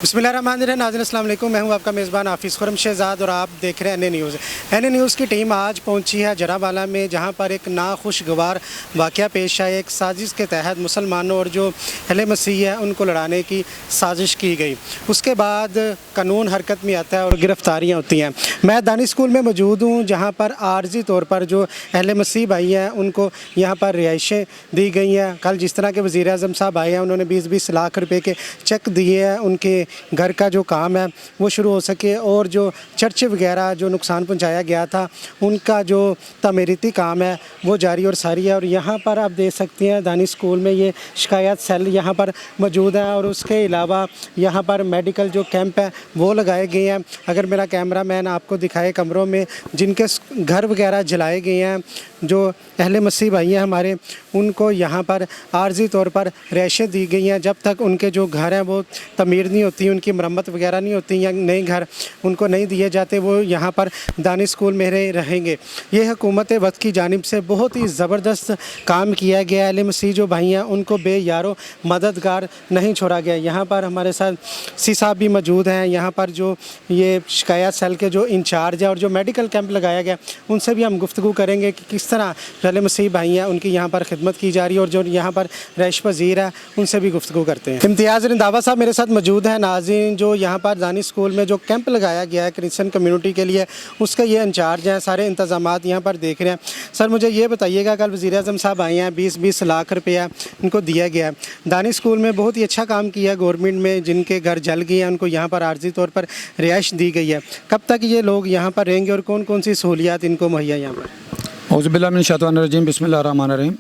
बिस्मिल्लाहिर्रहमानिर्रहीम। नाज़रीन अस्सलाम वालेकुम। मैं हूं आपका मेज़बान हाफिज़ खुरम शहज़ाद और आप देख रहे हैं एन न्यूज़। एन न्यूज़ की टीम आज पहुंची है जराबाला में, जहां पर एक नाखुशगवार वाक़या पेश आया। एक साजिश के तहत मुसलमानों और जो अहले मसीह है उनको लड़ाने की साजिश की गई। उसके बाद कानून हरकत में आता है और गिरफ़्तारियाँ होती हैं। मैं दानी स्कूल में मौजूद हूँ, जहाँ पर आर्जी तौर पर जो अहले मसीह भाई हैं उनको यहाँ पर रिहाइशें दी गई हैं। कल जिस तरह के वज़ीर आज़म साहब आए हैं, उन्होंने 20-20 लाख रुपये के चेक दिए हैं उनके घर का जो काम है वो शुरू हो सके, और जो चर्च वगैरह जो नुकसान पहुंचाया गया था उनका जो तमीरती काम है वो जारी और सारी है। और यहाँ पर आप देख सकते हैं दानी स्कूल में ये शिकायत सेल यहाँ पर मौजूद है, और उसके अलावा यहाँ पर मेडिकल जो कैंप है वो लगाए गए हैं। अगर मेरा कैमरा मैन आपको दिखाए कमरों में जिनके घर वगैरह जलाए गए हैं, जो अहले मसीह भाई हैं हमारे, उनको यहाँ पर आर्जी तौर पर रिहाइशें दी गई हैं। जब तक उनके जो घर हैं वो तमीर नहीं होती, उनकी मरम्मत वगैरह नहीं होती या नए घर उनको नहीं दिए जाते, वो यहाँ पर दानी स्कूल में रहेंगे। ये हुकूमत वक्त की जानिब से बहुत ही ज़बरदस्त काम किया गया है। अहले मसीह जो भाई हैं उनको बेयारो मददगार नहीं छोड़ा गया। यहाँ पर हमारे साथ सी साहब भी मौजूद हैं, यहाँ पर जो ये शिकायत सेल के जो इंचार्ज है और जो मेडिकल कैंप लगाया गया उनसे भी हम गुफ्तगू करेंगे कि किस तरह अहले मसीह भाई हैं उनकी यहाँ पर खिदमत की जा रही है, और जो यहाँ पर रैश पज़ीर है उनसे भी गुफ्तगू करते हैं। इम्तियाज़ रंधावा साहब मेरे साथ मौजूद हैं। नाज़रीन, जो यहाँ पर दानी स्कूल में जो कैंप लगाया गया है क्रिश्चियन कम्युनिटी के लिए, उसका ये इंचार्ज हैं, सारे इंतज़ामात यहाँ पर देख रहे हैं। सर, मुझे ये बताइएगा, कल वज़ीर आज़म साहब आए हैं, 20-20 लाख रुपया इनको दिया गया है। दानी स्कूल में बहुत ही अच्छा काम किया गवर्नमेंट में, जिनके घर जल गए हैं उनको यहाँ पर आर्जी तौर पर रिहाइश दी गई है। कब तक ये लोग यहाँ पर रहेंगे और कौन कौन सी सहूलियात इनको मुहैया यहाँ पर? औज़ुबिल्लाहि मिनश्शैतानिर्रजीम, बिस्मिल्लाहिर्रहमानिर्रहीम।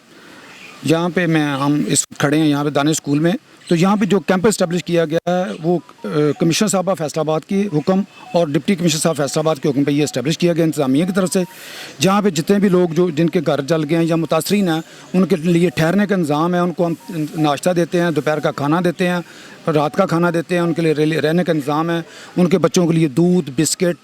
यहाँ पे हम इस खड़े हैं यहाँ पे दानी स्कूल में। तो यहाँ पे जो कैंप इस्टेब्लिश किया गया है वो कमिश्नर साहब फैसलाबाद की हुक्म और डिप्टी कमिश्नर साहब फैसलाबाद के हुक्म पे ये इस्टेब्लिश किया गया इंतज़ामिया की तरफ से। जहाँ पे जितने भी लोग जो जिनके घर जल गए हैं या मुतासरीन हैं उनके लिए ठहरने का इंतज़ाम है। उनको हम नाश्ता देते हैं, दोपहर का खाना देते हैं, रात का खाना देते हैं, उनके लिए रहने का इंतज़ाम है। उनके बच्चों के लिए दूध, बिस्किट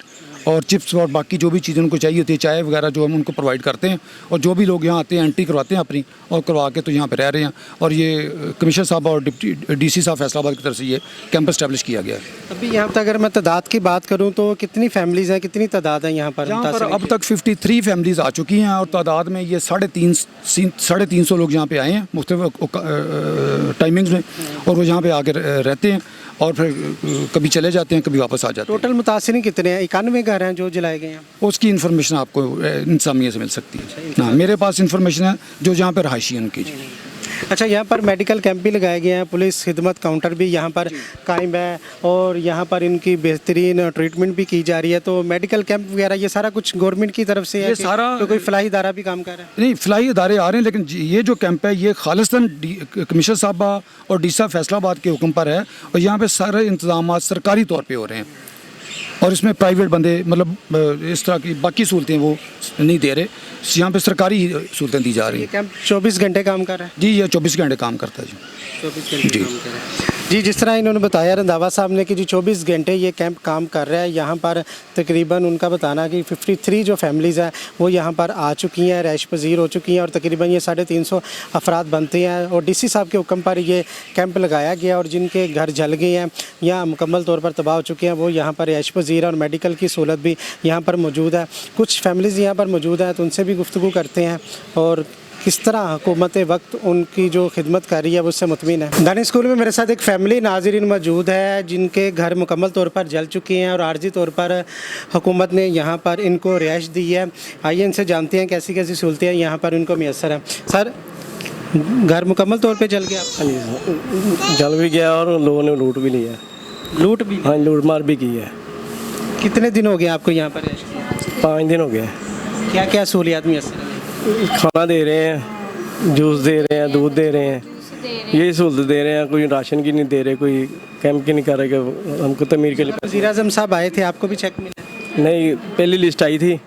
और चिप्स और बाकी जो भी चीज़ें उनको चाहिए होती है, चाय वगैरह, जो हम उनको प्रोवाइड करते हैं। और जो भी लोग यहाँ आते हैं एंट्री करवाते हैं अपनी, और करवा के तो यहाँ पे रह रहे हैं। और ये कमिश्नर साहब और डिप्टी डीसी साहब फैसलाबाद की तरफ से ये कैंप इस्टेब्लिश किया गया है। अभी यहाँ पर अगर मैं तादाद की बात करूँ तो कितनी फैमिलीज़ हैं, कितनी तादाद है यहाँ पर? अब तक 53 फैमिलीज़ आ चुकी हैं, और तादाद में ये 350 लोग यहाँ पे आए हैं मुख्तलिफ टाइमिंग्स में, और वो यहाँ पे आकर रहते हैं और फिर कभी चले जाते हैं, कभी वापस आ जाते हैं। टोटल मुतासिरीन कितने हैं? 91 घर हैं जो जलाए गए हैं। उसकी इन्फॉर्मेशन आपको इंतज़ामिया से मिल सकती है। हाँ, मेरे पास इन्फॉर्मेशन है जो जहाँ पर रहायशी हैं उनकी। अच्छा, यहाँ पर मेडिकल कैंप भी लगाए गए हैं, पुलिस खिदमत काउंटर भी यहाँ पर कायम है, और यहाँ पर इनकी बेहतरीन ट्रीटमेंट भी की जा रही है। तो मेडिकल कैंप वगैरह ये सारा कुछ गवर्नमेंट की तरफ से है? ये सारा तो कोई फलाही इदारा भी काम कर रहा है? नहीं, फलाही इदारे आ रहे हैं, लेकिन ये जो कैंप है ये खालिस्तन कमिश्नर साहबा और डी साहब फैसलाबाद के हुक्म पर है, और यहाँ पे सारे इंतजाम सरकारी तौर पर हो रहे हैं। और इसमें प्राइवेट बंदे मतलब इस तरह की बाकी सहूलतें वो नहीं दे रहे, यहाँ पे सरकारी सहूलतें दी जा रही हैं। कैंप 24 घंटे काम कर रहा है? जी, ये 24 घंटे काम करता है जी। 24 घंटे काम कर रहा है जी। जिस तरह इन्होंने बताया रंधावा साहब ने कि जी 24 घंटे ये कैंप काम कर रहा है। यहाँ पर तकरीबन उनका बताना कि 53 जो फैमिलीज़ हैं वो यहाँ पर आ चुकी हैं, रैश पज़ीर हो चुकी हैं, और तकरीबन ये 350 अफराद बनते हैं। और डीसी साहब के हुक्म पर ये कैंप लगाया गया, और जिनके घर जल गए हैं या मुकम्मल तौर पर तबाह हो चुके हैं वो यहाँ पर रैश पज़ीर, और मेडिकल की सहूलत भी यहाँ पर मौजूद है। कुछ फैमिलीज़ यहाँ पर मौजूद हैं, तो उनसे भी गुफ्तगू करते हैं और किस तरह हुकूमत वक्त उनकी जो खिदमत कर रही है उससे मुतमिन है। दानी स्कूल में मेरे साथ एक फ़ैमिली नाज़रीन मौजूद है जिनके घर मुकम्मल तौर पर जल चुके हैं, और आर्जी तौर पर हुकूमत ने यहाँ पर इनको रिहाइश दी है। आइए इनसे जानते हैं कैसी कैसी सहूलतें यहाँ पर इनको मैसर हैं। सर, घर मुकम्मल तौर पर जल गया? हाँ जी, जल भी गया और लोगों ने लूट भी लिया। लूट भी? हाँ, लूट मार भी की है। कितने दिन हो गए आपको यहाँ पर रिहाइश किया? 5 दिन हो गए। क्या क्या सहूलियात मैसर हैं? खाना दे रहे हैं, जूस दे रहे हैं, दूध दे रहे हैं, यही सहूलत दे रहे हैं। कोई राशन की नहीं दे रहे, कोई कैंप की नहीं कर रहे कि हमको तमीर के लिए। वज़ीर आज़म साहब आए थे, आपको भी चेक मिला? नहीं, पहली लिस्ट आई थी,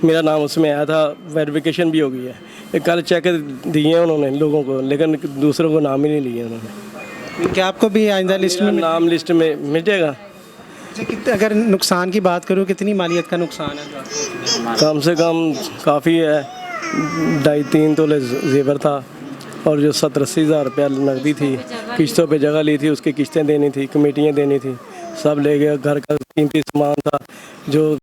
मेरा नाम उसमें आया था, वेरिफिकेशन भी हो गई है। कल चेक दिए हैं उन्होंने लोगों को, लेकिन दूसरों को नाम ही नहीं लिए उन्होंने। क्या आपको भी आइंदा लिस्ट में नाम लिस्ट में मिल जाएगा? अगर नुकसान की बात करूँ, कितनी मालियत का नुकसान है? कम से कम काफ़ी है, 2.5-3 तोले जेवर था, और जो 70-80 हज़ार रुपया नकदी थी, किश्तों पे जगह ली थी, उसकी किश्तें देनी थी, कमेटियाँ देनी थी, सब ले गया, घर का कीमती सामान था जो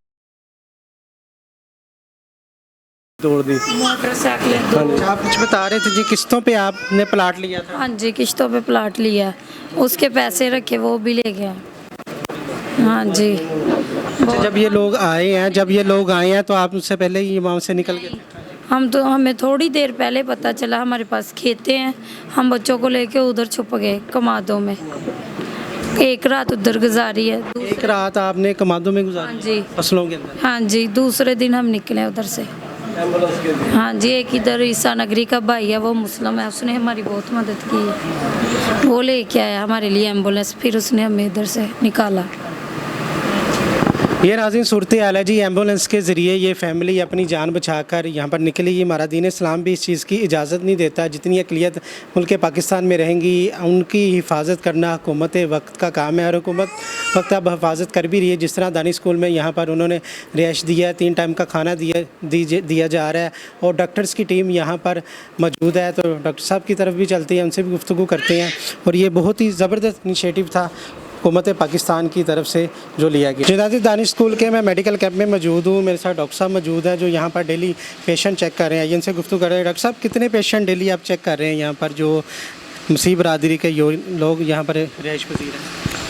तोड़ दी। मोटरसाइकिलें दो। हाँ जी। आप कुछ बता रहे थे जी, किस्तों पे आपने प्लाट लिया था? हाँ जी, किश्तों पे प्लाट लिया, उसके पैसे रखे वो भी ले गया। हाँ जी। अच्छा, जब ये लोग आए हैं तो आप उससे पहले ही वहाँ से निकल गए? हमें थोड़ी देर पहले पता चला, हमारे पास खेते हैं, हम बच्चों को लेके उधर छुप गए कमादों में। एक रात उधर गुजारी है। एक रात आपने कमादों में हाँ गुजारी जी। फसलों के अंदर? हाँ जी, दूसरे दिन हम निकले उधर से। हाँ जी, एक इधर ईसा नगरी का भाई है, वो मुस्लिम है, उसने हमारी बहुत मदद की है। वो लेके आया हमारे लिए एम्बुलेंस, फिर उसने हमें इधर से निकाला। ये नाज़रीन सूरत हाल है जी। एम्बुलेंस के ज़रिए ये फैमिली अपनी जान बचाकर यहाँ पर निकली। ये हमारा दीन इस्लाम भी इस चीज़ की इजाज़त नहीं देता। जितनी अक़लियत मुल्क पाकिस्तान में रहेंगी, उनकी हिफाजत करना हुकूमत वक्त का काम है, और हुकूमत वक्त अब हिफाजत कर भी रही है। जिस तरह दानी स्कूल में यहाँ पर उन्होंने रिहाइश दिया है, 3 टाइम का खाना दिया जा रहा है, और डॉक्टर्स की टीम यहाँ पर मौजूद है। तो डॉक्टर साहब की तरफ भी चलते हैं, उनसे भी गुफ्तगू करते हैं। और ये बहुत ही ज़बरदस्त इनिशिएटिव था हुकूमत पाकिस्तान की तरफ से जो लिया गया। जिनादी दानिश स्कूल के मैं मेडिकल कैंप में मौजूद हूँ। मेरे साथ डॉक्टर साहब मौजूद हैं जो यहाँ पर डेली पेशेंट चेक कर रहे हैं। इनसे गुफ्तगू कर रहे हैं। डॉक्टर साहब, कितने पेशेंट डेली आप चेक कर रहे हैं यहाँ पर, जो मुस्लिम बरादरी के लोग यहाँ पर रिहाइश पजीर हैं?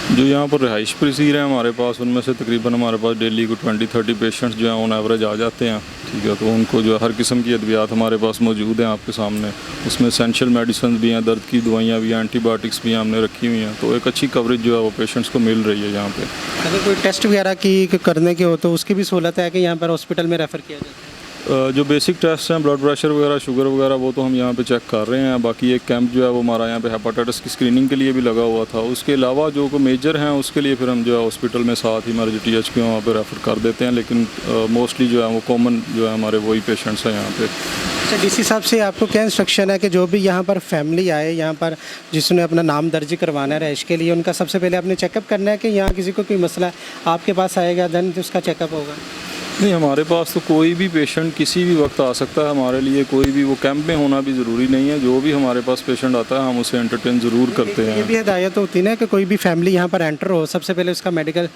जो यहाँ पर रिहाइश पसीर हैं हमारे पास, उनमें से तकरीबन हमारे पास डेली को 20-30 पेशेंट्स जो हैं ऑन एवरेज आ जाते हैं। ठीक है, तो उनको जो हर किस्म की अद्वियात हमारे पास मौजूद हैं आपके सामने। उसमें एसेंशियल मेडिसिन भी हैं, दर्द की दवाइयाँ भी हैं, एंटीबायोटिक्स भी हैं, हमने रखी हुई हैं। तो एक अच्छी कवरेज जो है वो पेशेंट्स को मिल रही है यहाँ पे। अगर कोई टेस्ट वगैरह की करने के हो तो उसकी भी सहूलत है कि यहाँ पर हॉस्पिटल में रेफ़र किया जाता है? जो बेसिक टेस्ट हैं, ब्लड प्रेशर वगैरह, शुगर वगैरह, वो तो हम यहाँ पे चेक कर रहे हैं। बाकी एक कैंप जो है वो हमारा यहाँ पे हेपाटाइटिस की स्क्रीनिंग के लिए भी लगा हुआ था। उसके अलावा जो को मेजर हैं उसके लिए फिर हम जो है हॉस्पिटल में साथ ही हमारे जो THP हैं वहाँ पे रेफ़र कर देते हैं। लेकिन मोस्टली जो है वो कॉमन जो है हमारे वही पेशेंट्स हैं यहाँ पे। अच्छा, DC साहब से आपको क्या इंस्ट्रक्शन है कि जो भी यहाँ पर फैमिली आए, यहाँ पर जिसने अपना नाम दर्ज करवाना है रहाइश के लिए, उनका सबसे पहले आपने चेकअप करना है कि यहाँ किसी को कोई मसला है, आपके पास आएगा देन तो उसका चेकअप होगा? नहीं, हमारे पास तो कोई भी पेशेंट किसी भी वक्त आ सकता है। हमारे लिए कोई भी वो कैंप में होना भी ज़रूरी नहीं है। जो भी हमारे पास पेशेंट आता है हम उसे एंटरटेन ज़रूर करते हैं। ये भी हिदायत होती है ना कि कोई भी फैमिली यहाँ पर एंटर हो, सबसे पहले उसका मेडिकल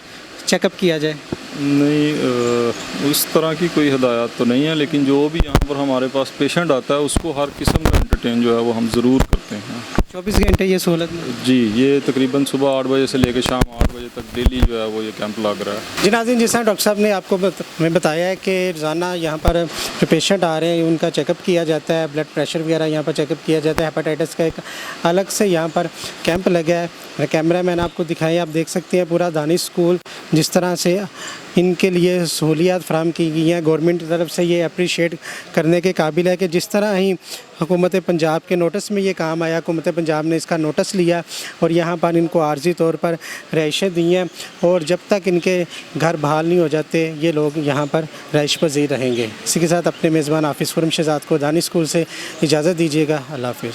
चेकअप किया जाए? नहीं, उस तरह की कोई हिदायत तो नहीं है, लेकिन जो भी यहाँ पर हमारे पास पेशेंट आता है उसको हर किस्म का एंटरटेन जो है वो हम ज़रूर करते हैं। 24 घंटे ये सहूलत में? जी, ये तकरीबन सुबह 8 बजे से लेकर शाम 8 बजे तक डेली जो है वो ये कैंप लग रहा है। जी नाज़रीन, जिस तरह डॉक्टर साहब ने आपको हमें बताया है कि रोज़ाना यहाँ पर जो पेशेंट आ रहे हैं उनका चेकअप किया जाता है, ब्लड प्रेशर वगैरह यहाँ पर चेकअप किया जाता है। हेपाटाइटिस का एक अलग से यहाँ पर कैंप लगा है। कैमरा मैन आपको दिखाएं, आप देख सकते हैं पूरा दानिश स्कूल जिस तरह से इनके लिए सहूलियात फराहम की गई हैं। गवर्नमेंट की तरफ से ये अप्रिशिएट करने के काबिल है कि जिस तरह ही हुकूमत पंजाब के नोटिस में ये काम आया, हुकूमत पंजाब ने इसका नोटिस लिया और यहाँ पर इनको आर्जी तौर पर रिहाइशें दी हैं, और जब तक इनके घर बहाल नहीं हो जाते ये लोग यहाँ पर रिहाइश पजीर रहेंगे। इसी के साथ अपने मेज़बान हाफिज़ खुर्रम शहज़ाद को दानिश स्कूल से इजाज़त दीजिएगा। अल्लाह हाफिज़।